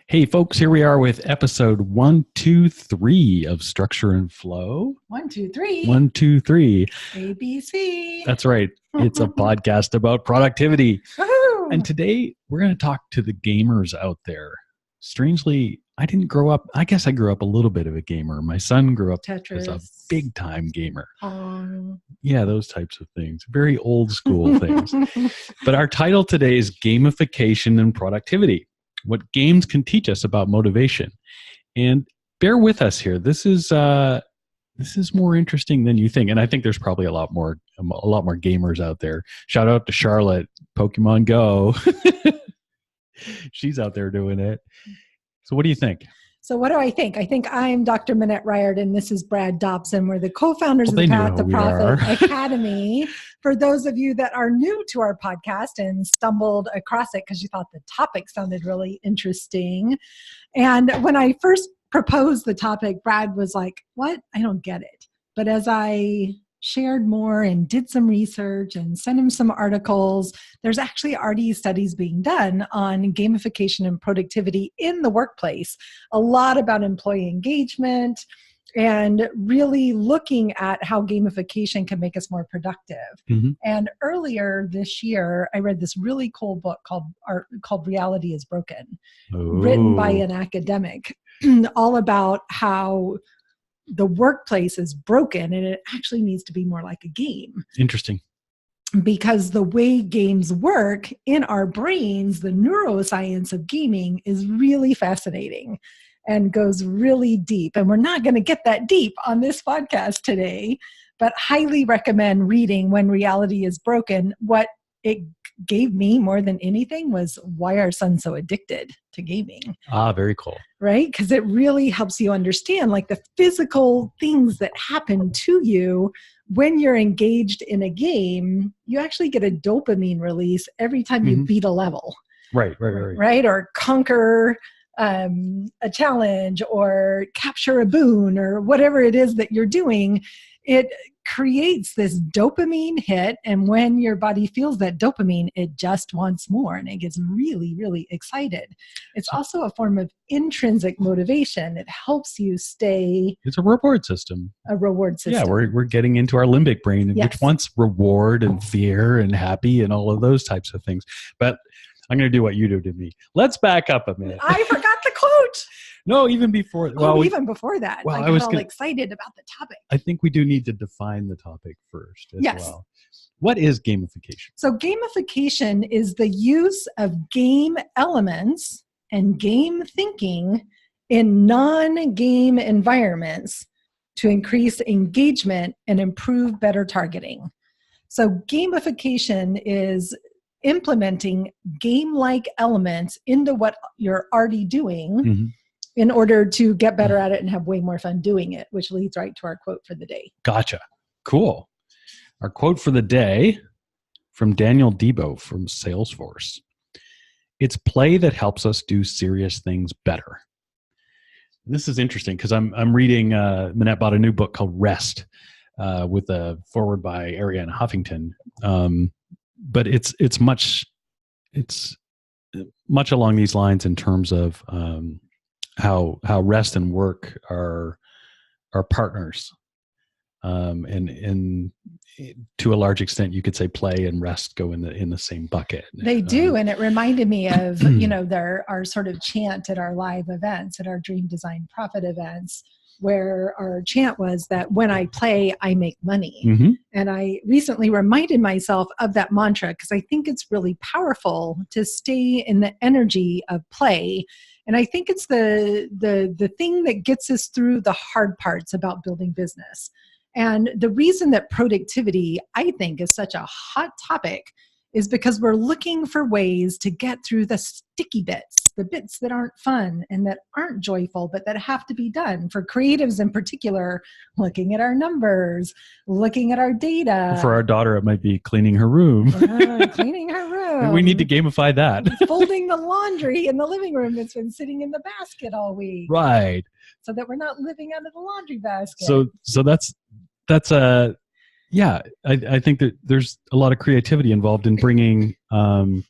Hey, folks, here we are with episode 123 of Structure and Flow. 1, 2, 3. 1, 2, 3. ABC. That's right. It's a podcast about productivity. Woohoo! And today we're going to talk to the gamers out there. Strangely, I didn't grow up. I guess I grew up a little bit of a gamer. My son grew up as a big time gamer. Yeah, those types of things. Very old school things. But our title today is Gamification and Productivity. What games can teach us about motivation. And bear with us here. This is more interesting than you think. And I think there's probably a lot more gamers out there. Shout out to Charlotte, Pokemon Go. She's out there doing it. So what do you think? So what do I think? I think I'm Dr. Minette Riordan. This is Brad Dobson. We're the co-founders of the Path to Profit Academy. For those of you that are new to our podcast and stumbled across it because you thought the topic sounded really interesting. And when I first proposed the topic, Brad was like, what? I don't get it. But as I shared more and did some research and sent him some articles, there's actually already studies being done on gamification and productivity in the workplace. A lot about employee engagement and really looking at how gamification can make us more productive. Mm-hmm. And earlier this year, I read this really cool book called Reality is Broken, written by an academic, all about how the workplace is broken and it actually needs to be more like a game. Interesting. Because the way games work in our brains, the neuroscience of gaming is really fascinating and goes really deep. And we're not going to get that deep on this podcast today, but highly recommend reading When Reality is Broken. What it gave me more than anything was why our son's so addicted to gaming. Very cool. Right? Because it really helps you understand like the physical things that happen to you when you're engaged in a game. You actually get a dopamine release every time you beat a level. Right. Or conquer a challenge or capture a boon or whatever it is that you're doing. It creates this dopamine hit, and when your body feels that dopamine, it just wants more and it gets really, really excited. It's also a form of intrinsic motivation. It helps you stay. It's a reward system. Yeah, we're getting into our limbic brain, which wants reward and fear and happy and all of those types of things. But I'm going to do what you do to me. Let's back up a minute. I forgot the quote. No, even before. Even before that. I got all excited about the topic. I think we do need to define the topic first as well. What is gamification? So gamification is the use of game elements and game thinking in non-game environments to increase engagement and improve better targeting. So gamification is implementing game-like elements into what you're already doing in order to get better at it and have way more fun doing it, which leads right to our quote for the day. Gotcha. Cool. Our quote for the day from Daniel Debow from Salesforce. It's play that helps us do serious things better. This is interesting because I'm reading, Minette bought a new book called Rest with a foreword by Arianna Huffington. But it's much along these lines in terms of how rest and work are partners, and to a large extent, you could say play and rest go in the same bucket. They do, and it reminded me of there our sort of chant at our live events, at our Dream Design Profit events, where our chant was that when I play, I make money. And I recently reminded myself of that mantra because I think it's really powerful to stay in the energy of play. And I think it's the thing that gets us through the hard parts about building business. And the reason that productivity, I think, is such a hot topic is because we're looking for ways to get through the sticky bits, the bits that aren't fun and that aren't joyful, but that have to be done. For creatives in particular, looking at our numbers, looking at our data. For our daughter, it might be cleaning her room. Cleaning her room. We need to gamify that. Folding the laundry in the living room that's been sitting in the basket all week. Right. So that we're not living out of the laundry basket. So that's a... Yeah, I think that there's a lot of creativity involved in bringing a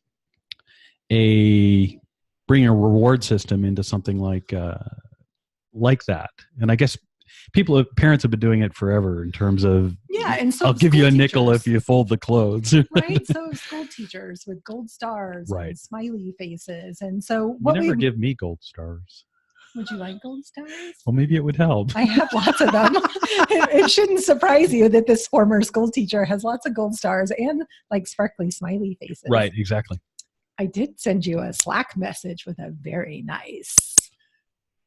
bring a reward system into something like that. And I guess parents have been doing it forever in terms of, and so I'll give you a nickel if you fold the clothes. Right. So school teachers with gold stars and smiley faces. And so you never give me gold stars. Would you like gold stars? Well, maybe it would help. I have lots of them. It shouldn't surprise you that this former school teacher has lots of gold stars and like sparkly smiley faces. Right, exactly. I did send you a Slack message with a very nice.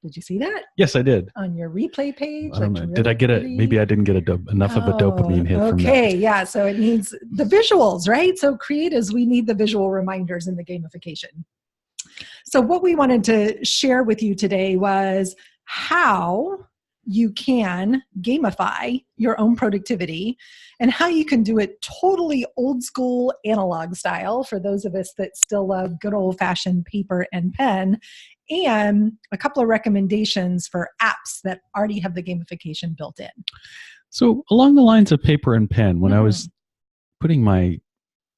Did you see that? Yes, I did. On your replay page. I don't know. Did I get maybe I didn't get enough of a dopamine hit from that. Okay, yeah. So it needs the visuals, right? So creatives, we need the visual reminders in the gamification. So what we wanted to share with you today was how you can gamify your own productivity and how you can do it totally old school analog style for those of us that still love good old fashioned paper and pen, and a couple of recommendations for apps that already have the gamification built in. So along the lines of paper and pen, when I was putting my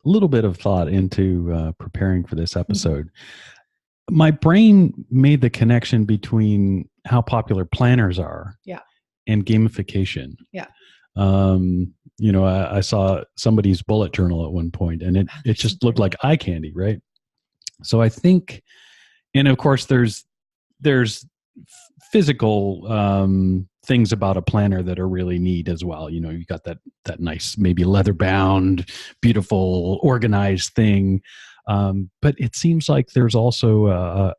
little bit of thought into preparing for this episode, my brain made the connection between how popular planners are and gamification. Yeah. I saw somebody's bullet journal at one point, and it just looked like eye candy, right? So I think, and of course there's physical things about a planner that are really neat as well. You know, you got that nice, maybe leather bound, beautiful, organized thing. But it seems like there's also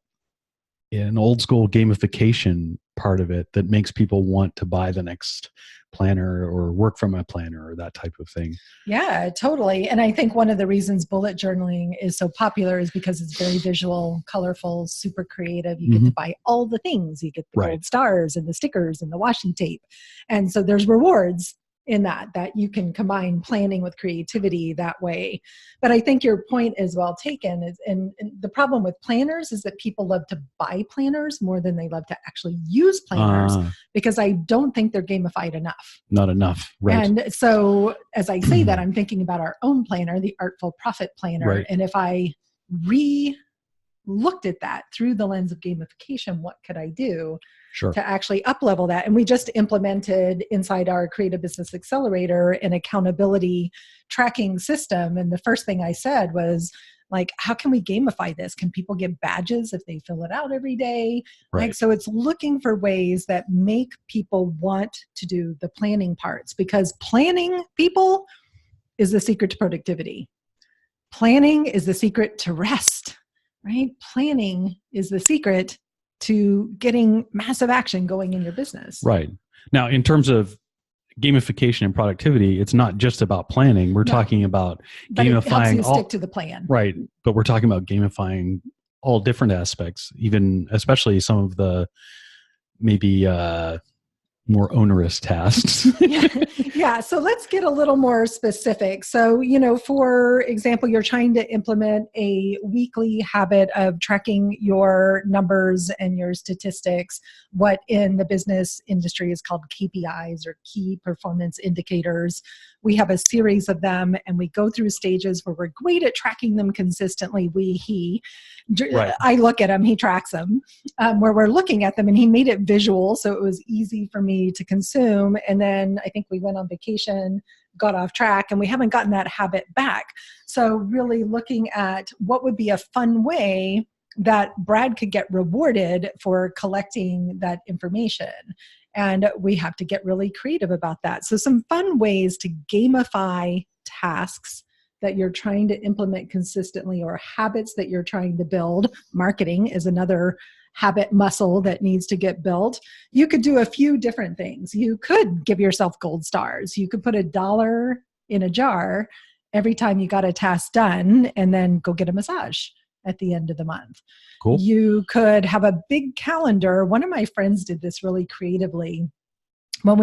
an old school gamification part of it that makes people want to buy the next planner or work from a planner or that type of thing. Yeah, totally. And I think one of the reasons bullet journaling is so popular is because it's very visual, colorful, super creative. You get to buy all the things. You get the gold stars and the stickers and the washi tape. And so there's rewards in that you can combine planning with creativity that way. But I think your point is well taken. And the problem with planners is that people love to buy planners more than they love to actually use planners because I don't think they're gamified enough. Not enough, right. And so as I say that, I'm thinking about our own planner, the Artful Profit Planner. Right. And if I looked at that through the lens of gamification, what could I do to actually up-level that? And we just implemented inside our Creative Business Accelerator an accountability tracking system. And the first thing I said was, like, how can we gamify this? Can people get badges if they fill it out every day? Right. Like, so it's looking for ways that make people want to do the planning parts, because planning, people, is the secret to productivity. Planning is the secret to rest, right? Planning is the secret to getting massive action going in your business. Right. Now, in terms of gamification and productivity, it's not just about planning. We're talking about gamifying. It helps you stick to the plan. Right. But we're talking about gamifying all different aspects, even especially some of the maybe more onerous tasks. Yeah. So let's get a little more specific. So, for example, you're trying to implement a weekly habit of tracking your numbers and your statistics, what in the business industry is called KPIs, or key performance indicators. We have a series of them, and we go through stages where we're great at tracking them consistently. He. Right. I look at him, he tracks them, where we're looking at them, and he made it visual, so it was easy for me to consume. And then I think we went on vacation, got off track, and we haven't gotten that habit back. So really looking at what would be a fun way that Brad could get rewarded for collecting that information. And we have to get really creative about that. So some fun ways to gamify tasks that you're trying to implement consistently, or habits that you're trying to build. Marketing is another habit muscle that needs to get built. You could do a few different things. You could give yourself gold stars. You could put $1 in a jar every time you got a task done, and then go get a massage at the end of the month. Cool. You could have a big calendar. One of my friends did this really creatively when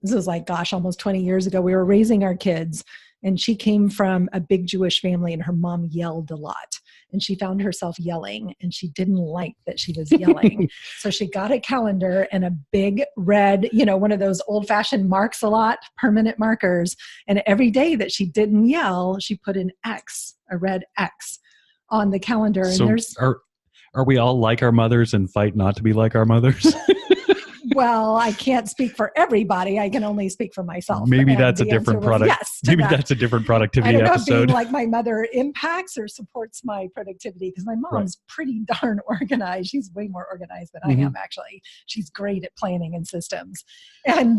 this was almost 20 years ago, we were raising our kids. And she came from a big Jewish family, and her mom yelled a lot. And she found herself yelling, and she didn't like that she was yelling. So she got a calendar and a big red, one of those old-fashioned marks a lot, permanent markers. And every day that she didn't yell, she put an X, a red X, on the calendar. And Are we all like our mothers and fight not to be like our mothers? Well, I can't speak for everybody. I can only speak for myself. Maybe that's a different product. Yes, maybe that's a different productivity episode. I don't know if being like my mother impacts or supports my productivity, because my mom's pretty darn organized. She's way more organized than I am, actually. She's great at planning and systems. And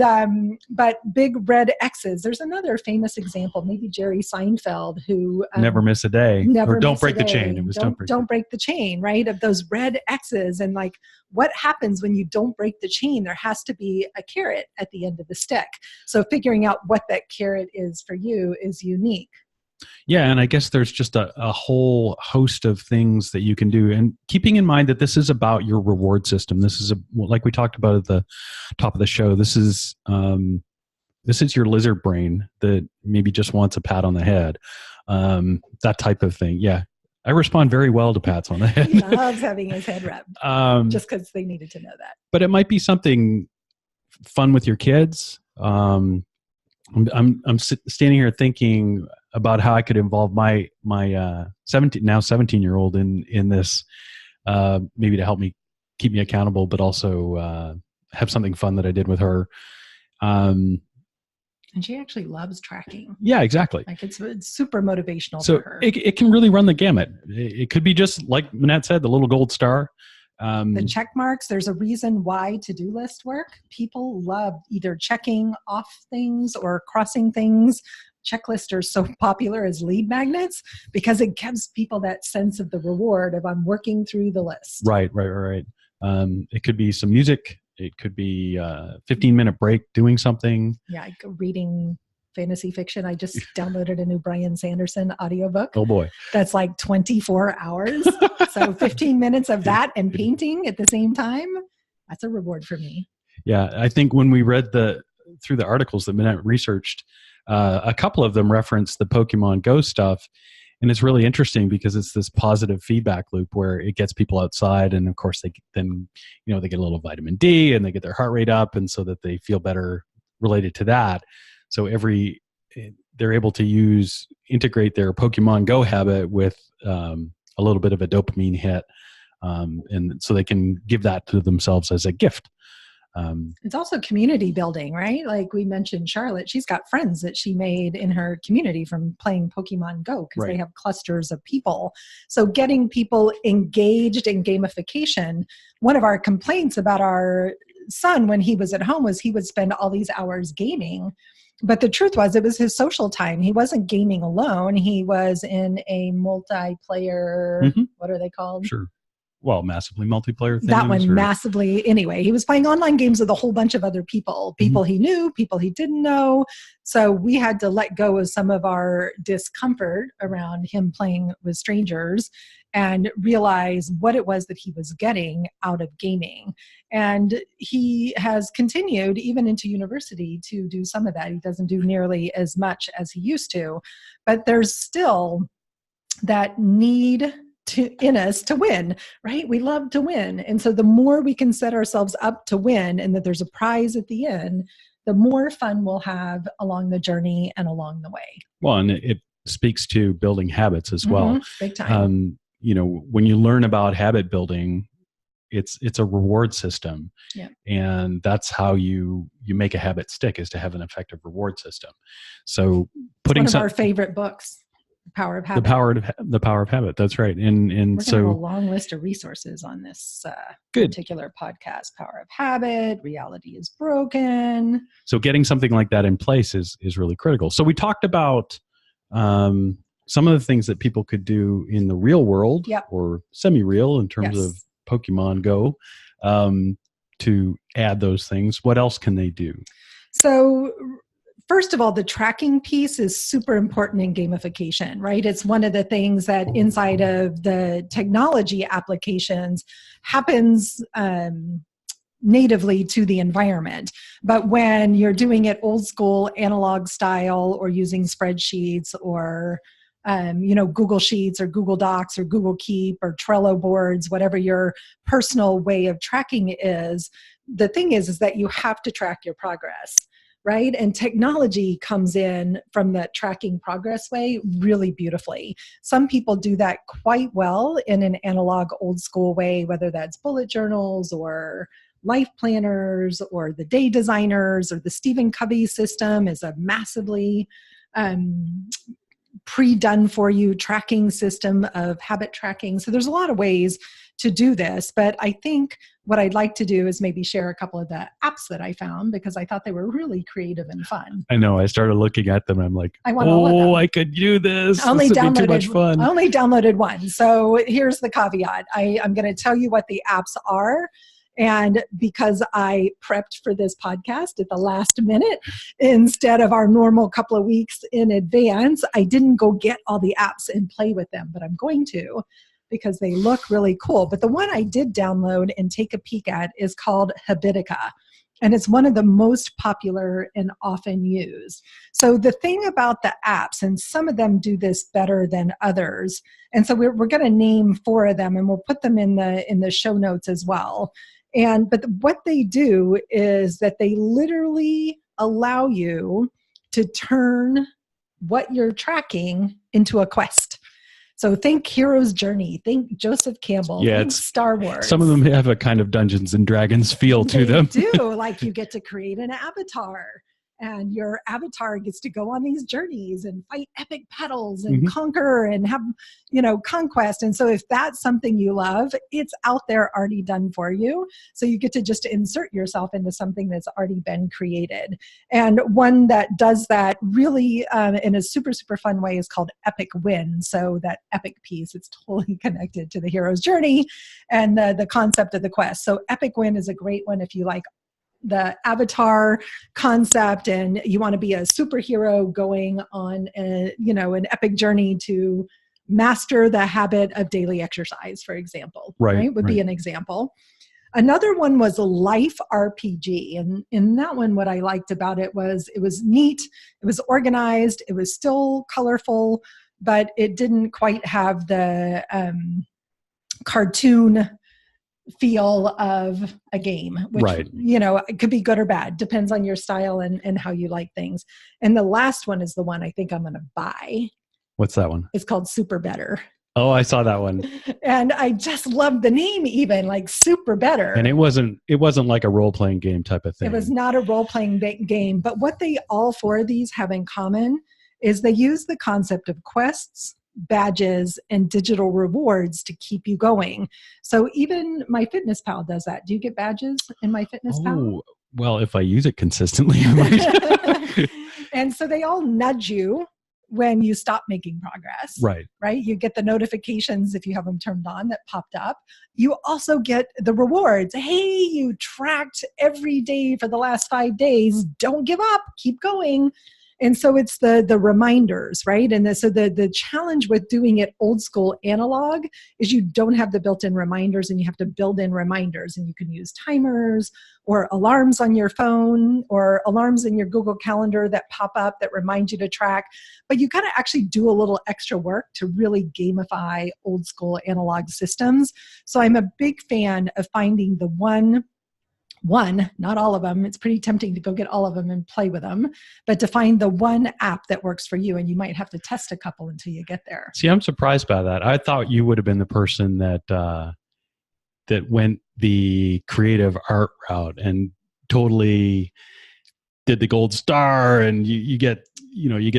but big red X's. There's another famous example, maybe Jerry Seinfeld, who never miss a day, or don't break the chain. It was don't break the chain, right? Of those red X's, and like, what happens when you don't break the chain? There has to be a carrot at the end of the stick. So figuring out what that carrot is for you is unique. Yeah, and I guess there's just a whole host of things that you can do. And keeping in mind that this is about your reward system. This is, like we talked about at the top of the show, this is your lizard brain that maybe just wants a pat on the head. That type of thing. Yeah. I respond very well to pats on the head. He loves having his head rubbed, just because they needed to know that. But it might be something fun with your kids. I'm standing here thinking about how I could involve my 17-year-old in this, maybe to help me keep me accountable, but also have something fun that I did with her. And she actually loves tracking. Yeah, exactly. Like it's super motivational for her. It can really run the gamut. It could be just like Manette said, the little gold star. The check marks, there's a reason why to-do list work. People love either checking off things or crossing things. Checklists are so popular as lead magnets because it gives people that sense of the reward of I'm working through the list. Right. It could be some music. It could be a 15-minute break doing something. Yeah, like reading fantasy fiction. I just downloaded a new Brian Sanderson audiobook. Oh boy. That's like 24 hours. So 15 minutes of that and painting at the same time. That's a reward for me. Yeah, I think when we read through the articles that Minette researched, a couple of them referenced the Pokemon Go stuff. And it's really interesting because it's this positive feedback loop where it gets people outside, and of course they get a little vitamin D and they get their heart rate up, and so that they feel better related to that. So they're able to integrate their Pokemon Go habit with a little bit of a dopamine hit, and so they can give that to themselves as a gift. It's also community building, right? Like we mentioned Charlotte, she's got friends that she made in her community from playing Pokemon Go because they have clusters of people. So getting people engaged in gamification. One of our complaints about our son when he was at home was he would spend all these hours gaming. But the truth was it was his social time. He wasn't gaming alone. He was in a multiplayer, what are they called? Sure. Well, massively multiplayer things. That one massively. Anyway, he was playing online games with a whole bunch of other people he knew, people he didn't know. So we had to let go of some of our discomfort around him playing with strangers and realize what it was that he was getting out of gaming. And he has continued even into university to do some of that. He doesn't do nearly as much as he used to, but there's still that need in us to win, right? We love to win. And so the more we can set ourselves up to win and that there's a prize at the end, the more fun we'll have along the journey and along the way. Well, and it speaks to building habits as well. Big time. When you learn about habit building, it's a reward system. Yeah. And that's how you make a habit stick, is to have an effective reward system. So it's one of our favorite books. Power of Habit. The Power of Habit. That's right. And we're so have a long list of resources on this particular podcast. Power of Habit. Reality is Broken. So getting something like that in place is really critical. So we talked about some of the things that people could do in the real world or semi-real in terms of Pokemon Go to add those things. What else can they do? So first of all, the tracking piece is super important in gamification, right? It's one of the things that inside of the technology applications happens natively to the environment. But when you're doing it old school analog style or using spreadsheets or Google Sheets or Google Docs or Google Keep or Trello boards, whatever your personal way of tracking is, the thing is that you have to track your progress. right? And technology comes in from the tracking progress way really beautifully. Some people do that quite well in an analog old school way, whether that's bullet journals or life planners or the day designers, or the Stephen Covey system is a massively pre-done for you tracking system of habit tracking. So there's a lot of ways to do this, but I think what I'd like to do is maybe share a couple of the apps that I found, because I thought they were really creative and fun. I know. I started looking at them and I'm like, I want all of them. I could do this. This would be too much fun. I only downloaded one. So here's the caveat. I'm going to tell you what the apps are. And because I prepped for this podcast at the last minute, instead of our normal couple of weeks in advance, I didn't go get all the apps and play with them, but I'm going to, because they look really cool. But the one I did download and take a peek at is called Habitica. And it's one of the most popular and often used. So the thing about the apps, and some of them do this better than others, and so we're going to name 4 of them, and we'll put them in the show notes as well. But what they do is that they literally allow you to turn what you're tracking into a quest. So think Hero's Journey, think Joseph Campbell, think Star Wars. Some of them have a kind of Dungeons and Dragons feel to them. They do, like you get to create an avatar, and your avatar gets to go on these journeys and fight epic battles and conquer and have, conquest. And so if that's something you love, it's out there already done for you. So you get to just insert yourself into something that's already been created. And one that does that really in a super, super fun way is called Epic Win. So that epic piece, it's totally connected to the hero's journey and the concept of the quest. So Epic Win is a great one if you like the avatar concept and you want to be a superhero going on an epic journey to master the habit of daily exercise, for example, right? Would be an example. Another one was Life RPG. And in that one, what I liked about it was neat. It was organized. It was still colorful, but it didn't quite have the cartoon feel of a game, which, it could be good or bad, depends on your style and how you like things. And the last one is the one I think I'm going to buy. What's that one? It's called Super Better. Oh, I saw that one. And I just love the name, even like Super Better. And it wasn't like a role-playing game type of thing. It was not a role-playing game, but what all 4 of these have in common is they use the concept of quests, badges, and digital rewards to keep you going. So even MyFitnessPal does that. Do you get badges in MyFitnessPal? Oh, well, if I use it consistently, I might. And so they all nudge you when you stop making progress. Right? You get the notifications if you have them turned on that popped up. You also get the rewards. Hey, you tracked every day for the last 5 days. Don't give up. Keep going. And so it's the reminders, right? And so the challenge with doing it old school analog is you don't have the built-in reminders, and you have to build in reminders. And you can use timers or alarms on your phone or alarms in your Google Calendar that pop up that remind you to track. But you got to actually do a little extra work to really gamify old school analog systems. So I'm a big fan of finding the one, not all of them. It's pretty tempting to go get all of them and play with them, but to find the one app that works for you. And you might have to test a couple until you get there. See, I'm surprised by that. I thought you would have been the person that went the creative art route and totally did the gold star, and you get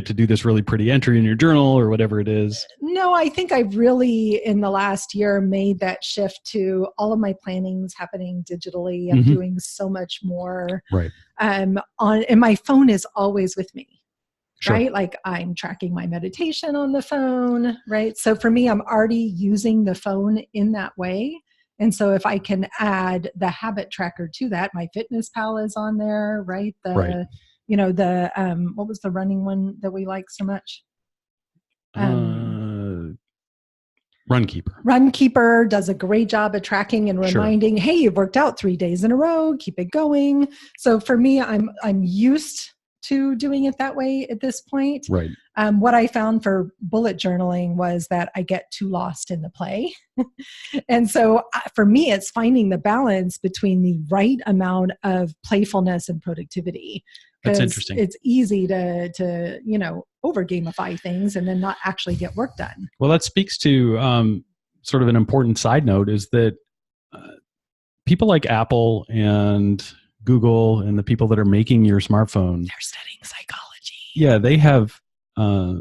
to do this really pretty entry in your journal or whatever it is. No, I think I've really, in the last year, made that shift to all of my plannings happening digitally. I'm doing so much more. Right. And my phone is always with me. Sure. Right? Like I'm tracking my meditation on the phone, right? So for me, I'm already using the phone in that way. And so if I can add the habit tracker to that, MyFitnessPal is on there, right? What was the running one that we like so much? Runkeeper. Runkeeper does a great job of tracking and reminding, hey, you've worked out 3 days in a row, keep it going. So for me, I'm used to doing it that way at this point. Right. What I found for bullet journaling was that I get too lost in the play. And so for me, it's finding the balance between the right amount of playfulness and productivity. That's interesting. It's easy to over gamify things and then not actually get work done. Well, that speaks to sort of an important side note, is that people like Apple and Google and the people that are making your smartphone, they're studying psychology. Yeah, they have a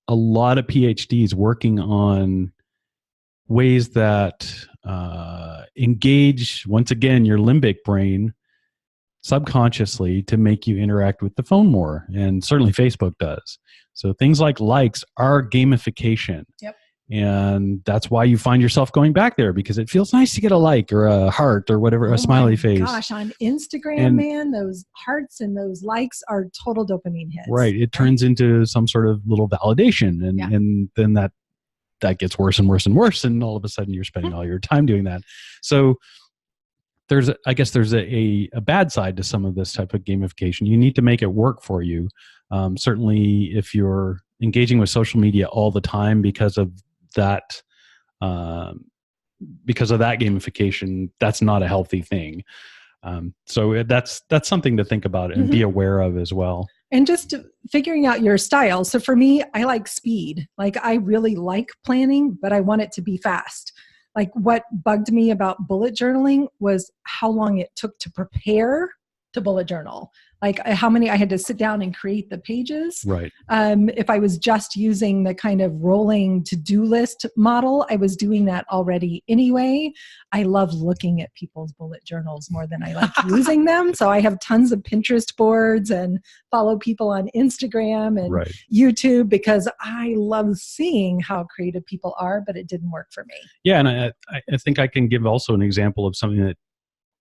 lot of PhDs working on ways that engage, once again, your limbic brain subconsciously to make you interact with the phone more. And certainly Facebook does. So things like likes are gamification. Yep. And that's why you find yourself going back there, because it feels nice to get a like or a heart or whatever, a smiley face. Gosh, on Instagram, man, those hearts and those likes are total dopamine hits. Right. It turns into some sort of little validation. And then that gets worse and worse and worse. And all of a sudden you're spending all your time doing that. So there's a bad side to some of this type of gamification. You need to make it work for you. Certainly if you're engaging with social media all the time because of that gamification, that's not a healthy thing. So that's something to think about and be aware of as well. And just figuring out your style. So for me, I like speed. Like I really like planning, but I want it to be fast. Like what bugged me about bullet journaling was how long it took to prepare to bullet journal. Like how many I had to sit down and create the pages. Right. If I was just using the kind of rolling to-do list model, I was doing that already anyway. I love looking at people's bullet journals more than I like using them. So I have tons of Pinterest boards and follow people on Instagram and YouTube because I love seeing how creative people are, but it didn't work for me. Yeah, and I think I can give also an example of something that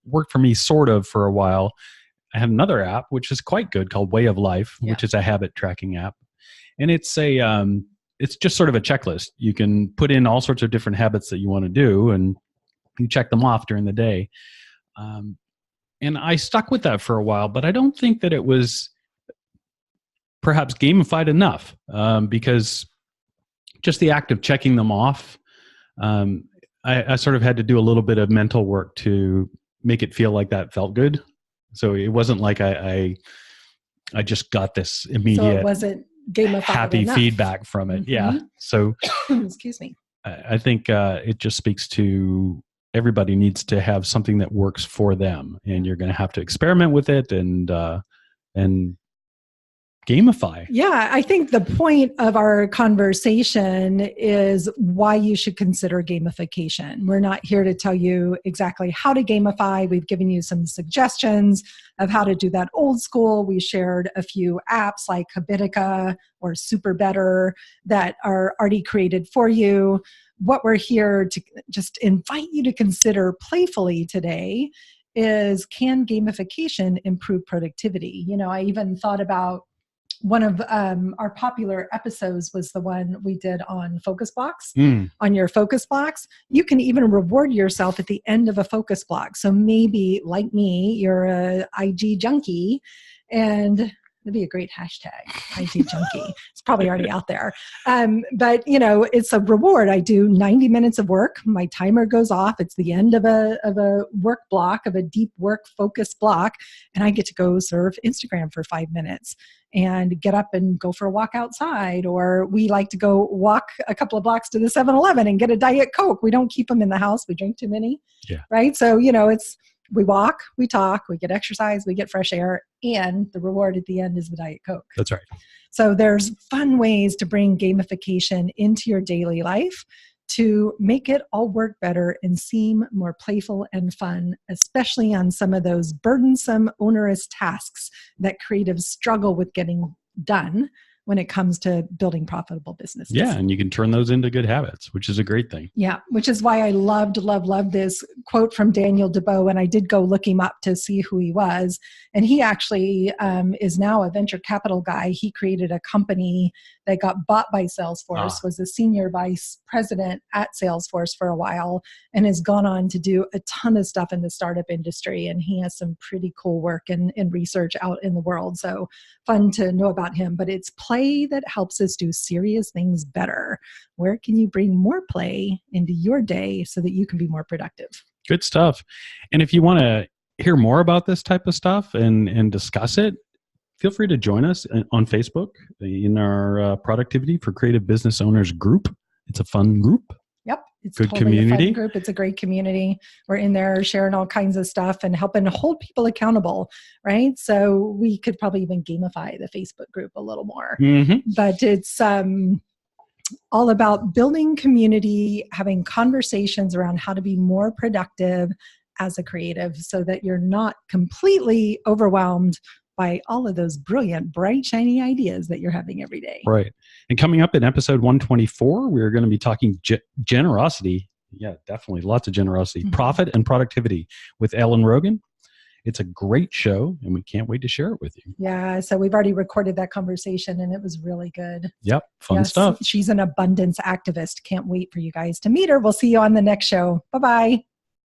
worked for me sort of for a while. I have another app, which is quite good, called Way of Life, which is a habit tracking app. And it's it's just sort of a checklist. You can put in all sorts of different habits that you want to do, and you check them off during the day. And I stuck with that for a while, but I don't think that it was perhaps gamified enough, because just the act of checking them off, I sort of had to do a little bit of mental work to make it feel like that felt good. So it wasn't like I just got this immediate, so it wasn't gamified happy enough. Feedback from it. Yeah. So excuse me. I think it just speaks to everybody needs to have something that works for them, and you're going to have to experiment with it and gamify. Yeah, I think the point of our conversation is why you should consider gamification. We're not here to tell you exactly how to gamify. We've given you some suggestions of how to do that old school. We shared a few apps like Habitica or Super Better that are already created for you. What we're here to just invite you to consider playfully today is, can gamification improve productivity? You know, I even thought about one of our popular episodes was the one we did on focus blocks. On your focus blocks, you can even reward yourself at the end of a focus block. So maybe, like me, you're a IG junkie, and that'd be a great hashtag, IG junkie. It's probably already out there. But, you know, it's a reward. I do 90 minutes of work. My timer goes off. It's the end of a work block, of a deep work focus block. And I get to go surf Instagram for 5 minutes and get up and go for a walk outside. Or we like to go walk a couple of blocks to the 7-Eleven and get a Diet Coke. We don't keep them in the house. We drink too many. Yeah. Right. So, you know, we walk, we talk, we get exercise, we get fresh air, and the reward at the end is the Diet Coke. That's right. So there's fun ways to bring gamification into your daily life to make it all work better and seem more playful and fun, especially on some of those burdensome, onerous tasks that creatives struggle with getting done when it comes to building profitable businesses. Yeah, and you can turn those into good habits, which is a great thing. Yeah, which is why I loved this quote from Daniel Debow, and I did go look him up to see who he was. And he actually is now a venture capital guy. He created a company that got bought by Salesforce, was a senior vice president at Salesforce for a while, and has gone on to do a ton of stuff in the startup industry. And he has some pretty cool work and research out in the world. So fun to know about him. But it's play that helps us do serious things better. Where can you bring more play into your day so that you can be more productive? Good stuff. And if you want to hear more about this type of stuff and discuss it, feel free to join us on Facebook in our Productivity for Creative Business Owners group. It's a fun group. Yep. It's good totally community. A fun group. It's a great community. We're in there sharing all kinds of stuff and helping hold people accountable, right? So we could probably even gamify the Facebook group a little more. Mm-hmm. But it's all about building community, having conversations around how to be more productive as a creative so that you're not completely overwhelmed by all of those brilliant, bright, shiny ideas that you're having every day. Right. And coming up in episode 124, we're going to be talking generosity. Yeah, definitely. Lots of generosity. Mm-hmm. Profit and productivity with Ellen Rogan. It's a great show, and we can't wait to share it with you. Yeah, so we've already recorded that conversation, and it was really good. Yep, fun stuff. She's an abundance activist. Can't wait for you guys to meet her. We'll see you on the next show. Bye-bye.